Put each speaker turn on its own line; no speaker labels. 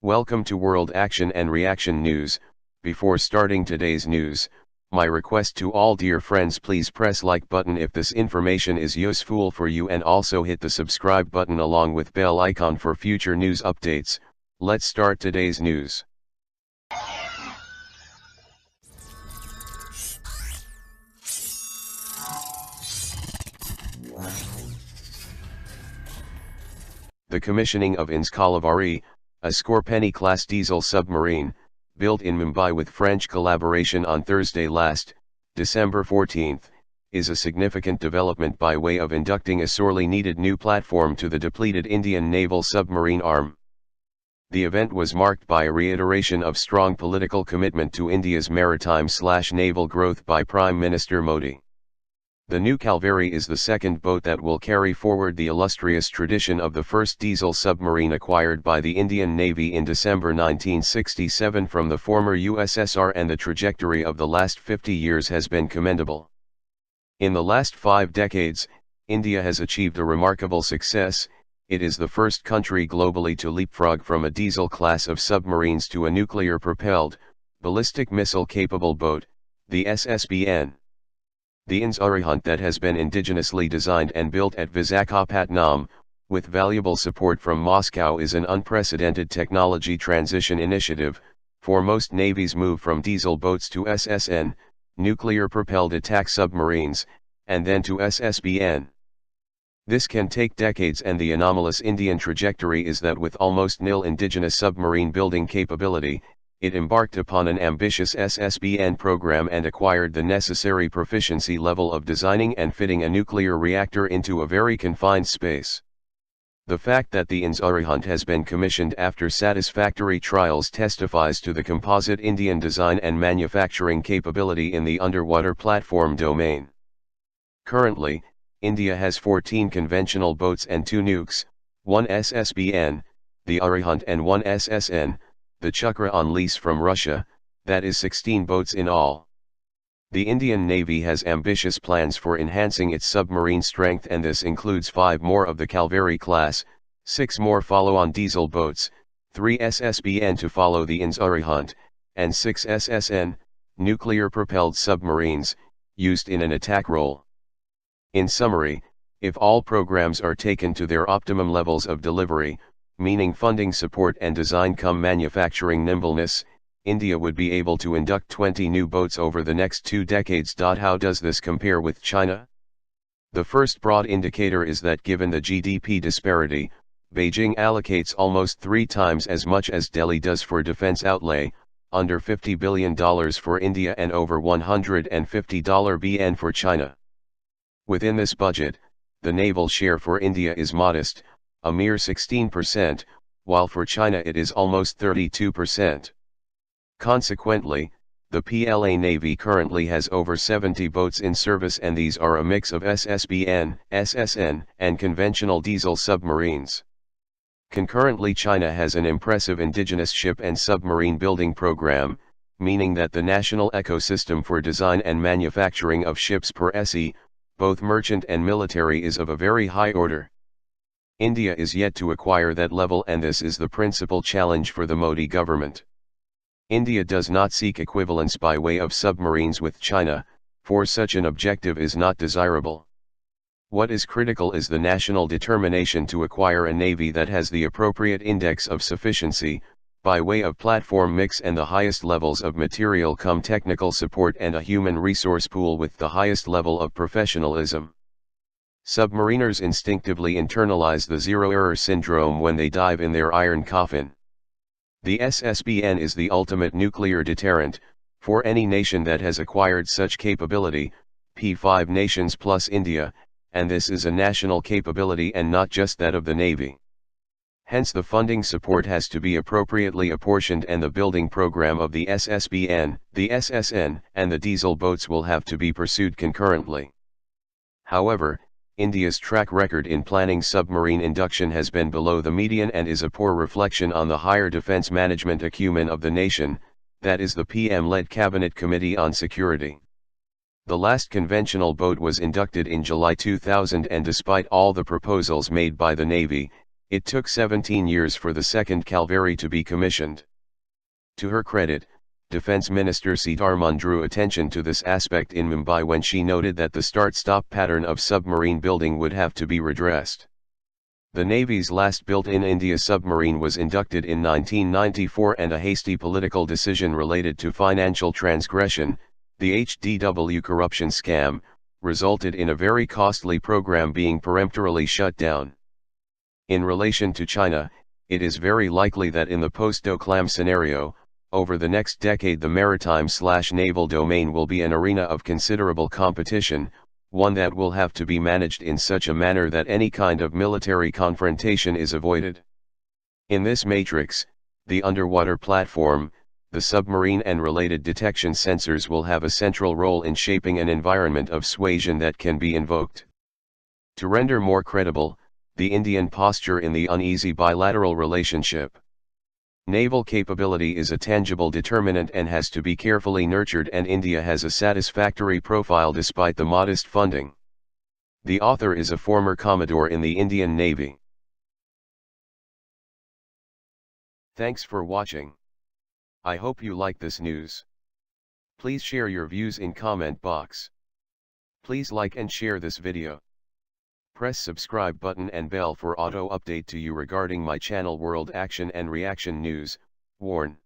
Welcome to World Action and Reaction News. Before starting today's news, my request to all dear friends, please press like button if this information is useful for you, and also hit the subscribe button along with bell icon for future news updates. Let's start today's news. The commissioning of INS Kalavari, a Scorpene-class diesel submarine, built in Mumbai with French collaboration on Thursday last, December 14, is a significant development by way of inducting a sorely needed new platform to the depleted Indian naval submarine arm. The event was marked by a reiteration of strong political commitment to India's maritime/naval growth by Prime Minister Modi. The new Kalvari is the second boat that will carry forward the illustrious tradition of the first diesel submarine acquired by the Indian Navy in December 1967 from the former USSR, and the trajectory of the last 50 years has been commendable. In the last 5 decades, India has achieved a remarkable success. It is the first country globally to leapfrog from a diesel class of submarines to a nuclear-propelled, ballistic missile-capable boat, the SSBN. The INS Arihant, that has been indigenously designed and built at Visakhapatnam, with valuable support from Moscow, is an unprecedented technology transition initiative, for most navies move from diesel boats to SSN, nuclear-propelled attack submarines, and then to SSBN. This can take decades, and the anomalous Indian trajectory is that with almost nil indigenous submarine building capability, it embarked upon an ambitious SSBN program and acquired the necessary proficiency level of designing and fitting a nuclear reactor into a very confined space. The fact that the INS Arihant has been commissioned after satisfactory trials testifies to the composite Indian design and manufacturing capability in the underwater platform domain. Currently, India has 14 conventional boats and 2 nukes, 1 SSBN, the Arihant, and 1 SSN, the Chakra, on lease from Russia. That is 16 boats in all. The Indian Navy has ambitious plans for enhancing its submarine strength, and this includes 5 more of the Kalvari class, 6 more follow-on diesel boats, 3 SSBN to follow the INS Arihant, and 6 SSN, nuclear-propelled submarines, used in an attack role. In summary, if all programs are taken to their optimum levels of delivery, meaning funding support and design cum manufacturing nimbleness, India would be able to induct 20 new boats over the next 2 decades. How does this compare with China? The first broad indicator is that given the GDP disparity, Beijing allocates almost 3 times as much as Delhi does for defense outlay, under $50 billion for India and over $150 billion for China. Within this budget, the naval share for India is modest, a mere 16%, while for China it is almost 32%. Consequently, the PLA Navy currently has over 70 boats in service, and these are a mix of SSBN, SSN, and conventional diesel submarines. Concurrently, China has an impressive indigenous ship and submarine building program, meaning that the national ecosystem for design and manufacturing of ships per SE, both merchant and military, is of a very high order. India is yet to acquire that level, and this is the principal challenge for the Modi government. India does not seek equivalence by way of submarines with China, for such an objective is not desirable. What is critical is the national determination to acquire a navy that has the appropriate index of sufficiency, by way of platform mix and the highest levels of material cum technical support, and a human resource pool with the highest level of professionalism. Submariners instinctively internalize the zero-error syndrome when they dive in their iron coffin. The SSBN is the ultimate nuclear deterrent, for any nation that has acquired such capability, P5 nations plus India, and this is a national capability and not just that of the Navy. Hence the funding support has to be appropriately apportioned, and the building program of the SSBN, the SSN, and the diesel boats will have to be pursued concurrently. However, India's track record in planning submarine induction has been below the median and is a poor reflection on the higher defense management acumen of the nation, that is the PM-led Cabinet Committee on Security. The last conventional boat was inducted in July 2000, and despite all the proposals made by the Navy, It took 17 years for the second Kalvari to be commissioned. To her credit, Defense Minister Sitaraman drew attention to this aspect in Mumbai when she noted that the start-stop pattern of submarine building would have to be redressed. The Navy's last built-in India submarine was inducted in 1994, and a hasty political decision related to financial transgression, the HDW corruption scam, resulted in a very costly program being peremptorily shut down. In relation to China, it is very likely that in the post-Doklam scenario, over the next decade the maritime/naval domain will be an arena of considerable competition, one that will have to be managed in such a manner that any kind of military confrontation is avoided. In this matrix, the underwater platform, the submarine and related detection sensors will have a central role in shaping an environment of suasion that can be invoked. To render more credible the Indian posture in the uneasy bilateral relationship, naval capability is a tangible determinant and has to be carefully nurtured, and India has a satisfactory profile despite the modest funding. The author is a former Commodore in the Indian Navy. Thanks for watching. I hope you like this news. Please share your views in comment box. Please like and share this video. Press subscribe button and bell for auto update to you regarding my channel World Action and Reaction News. Warn.